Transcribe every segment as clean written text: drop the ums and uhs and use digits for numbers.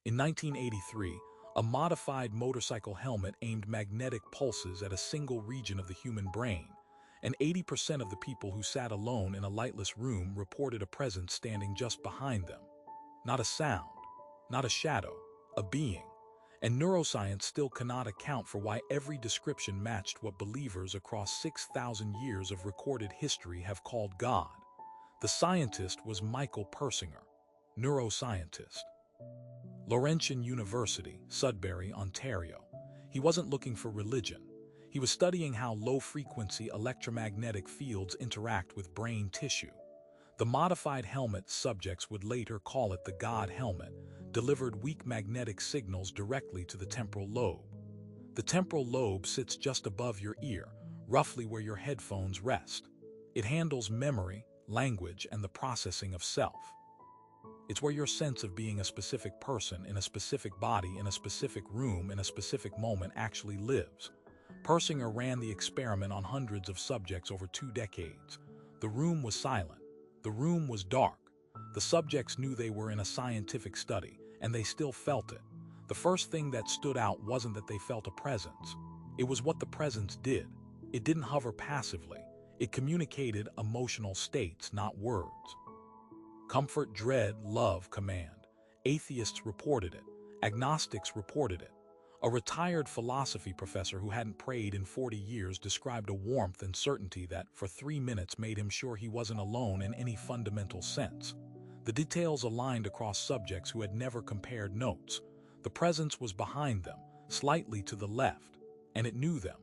In 1983, a modified motorcycle helmet aimed magnetic pulses at a single region of the human brain, and 80% of the people who sat alone in a lightless room reported a presence standing just behind them. Not a sound, not a shadow, a being. And neuroscience still cannot account for why every description matched what believers across 6,000 years of recorded history have called God. The scientist was Michael Persinger, neuroscientist. Laurentian University, Sudbury, Ontario. He wasn't looking for religion. He was studying how low-frequency electromagnetic fields interact with brain tissue. The modified helmet subjects would later call it the God helmet, delivered weak magnetic signals directly to the temporal lobe. The temporal lobe sits just above your ear, roughly where your headphones rest. It handles memory, language, and the processing of self. It's where your sense of being a specific person in a specific body in a specific room in a specific moment actually lives. Persinger ran the experiment on hundreds of subjects over 2 decades. The room was silent. The room was dark. The subjects knew they were in a scientific study, and they still felt it. The first thing that stood out wasn't that they felt a presence. It was what the presence did. It didn't hover passively. It communicated emotional states, not words. Comfort, dread, love, command. Atheists reported it. Agnostics reported it. A retired philosophy professor who hadn't prayed in 40 years described a warmth and certainty that, for 3 minutes, made him sure he wasn't alone in any fundamental sense. The details aligned across subjects who had never compared notes. The presence was behind them, slightly to the left, and it knew them.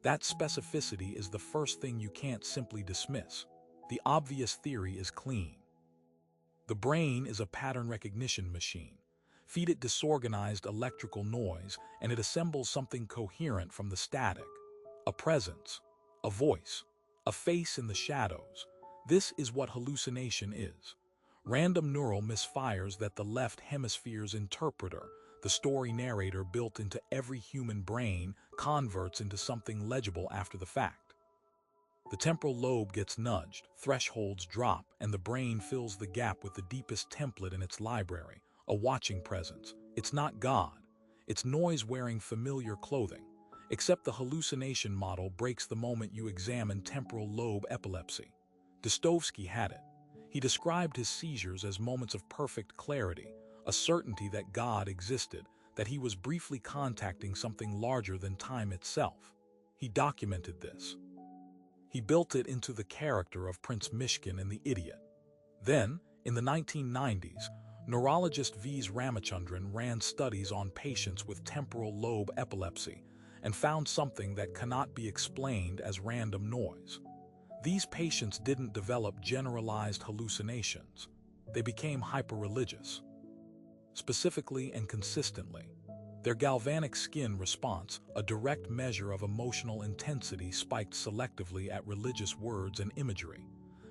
That specificity is the first thing you can't simply dismiss. The obvious theory is clean. The brain is a pattern recognition machine. Feed it disorganized electrical noise, and it assembles something coherent from the static. A presence, a voice, a face in the shadows. This is what hallucination is. Random neural misfires that the left hemisphere's interpreter, the story narrator built into every human brain, converts into something legible after the fact. The temporal lobe gets nudged, thresholds drop, and the brain fills the gap with the deepest template in its library, a watching presence. It's not God. It's noise wearing familiar clothing. Except the hallucination model breaks the moment you examine temporal lobe epilepsy. Dostoevsky had it. He described his seizures as moments of perfect clarity, a certainty that God existed, that he was briefly contacting something larger than time itself. He documented this. He built it into the character of Prince Mishkin in The Idiot. Then, in the 1990s, neurologist V. Ramachandran ran studies on patients with temporal lobe epilepsy and found something that cannot be explained as random noise. These patients didn't develop generalized hallucinations. They became hyper-religious. Specifically and consistently. Their galvanic skin response, a direct measure of emotional intensity, spiked selectively at religious words and imagery.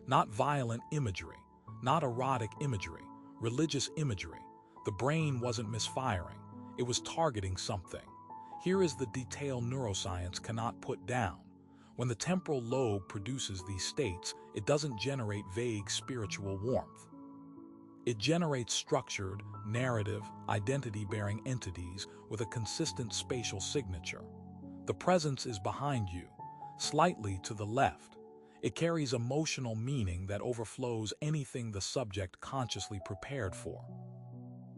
Not violent imagery, not erotic imagery, religious imagery. The brain wasn't misfiring. It was targeting something. Here is the detail neuroscience cannot put down. When the temporal lobe produces these states, it doesn't generate vague spiritual warmth. It generates structured, narrative, identity-bearing entities with a consistent spatial signature. The presence is behind you, slightly to the left. It carries emotional meaning that overflows anything the subject consciously prepared for.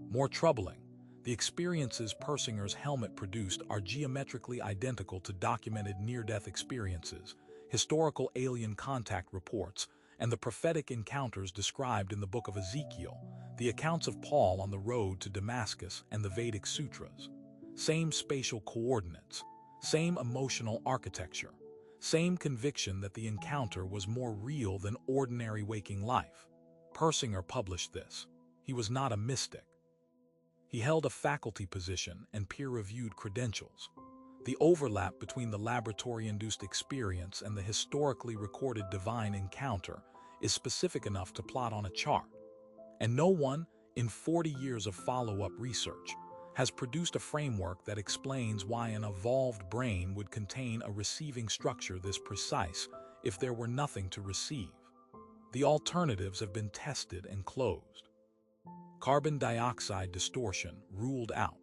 More troubling, the experiences Persinger's helmet produced are geometrically identical to documented near-death experiences, historical alien contact reports, and the prophetic encounters described in the book of Ezekiel, the accounts of Paul on the road to Damascus, and the Vedic sutras. Same spatial coordinates, same emotional architecture, same conviction that the encounter was more real than ordinary waking life. Persinger published this. He was not a mystic. He held a faculty position and peer-reviewed credentials. The overlap between the laboratory-induced experience and the historically recorded divine encounter is specific enough to plot on a chart. And no one, in 40 years of follow-up research, has produced a framework that explains why an evolved brain would contain a receiving structure this precise if there were nothing to receive. The alternatives have been tested and closed. Carbon dioxide distortion ruled out.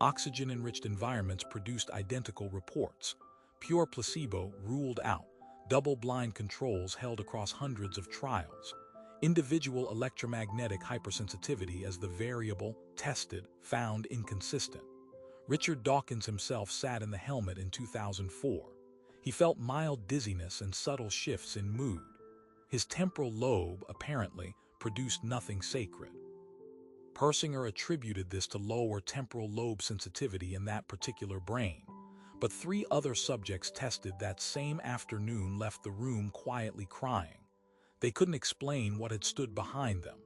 Oxygen-enriched environments produced identical reports. Pure placebo ruled out. Double-blind controls held across hundreds of trials. Individual electromagnetic hypersensitivity as the variable tested found inconsistent. Richard Dawkins himself sat in the helmet in 2004. He felt mild dizziness and subtle shifts in mood. His temporal lobe, apparently, produced nothing sacred. Persinger attributed this to lower temporal lobe sensitivity in that particular brain, but 3 other subjects tested that same afternoon left the room quietly crying. They couldn't explain what had stood behind them.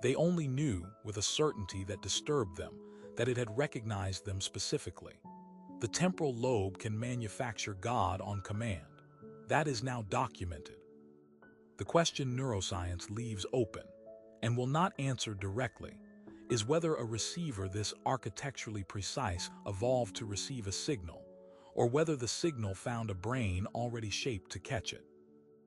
They only knew, with a certainty that disturbed them, that it had recognized them specifically. The temporal lobe can manufacture God on command. That is now documented. The question neuroscience leaves open, and will not answer directly, is whether a receiver this architecturally precise evolved to receive a signal, or whether the signal found a brain already shaped to catch it.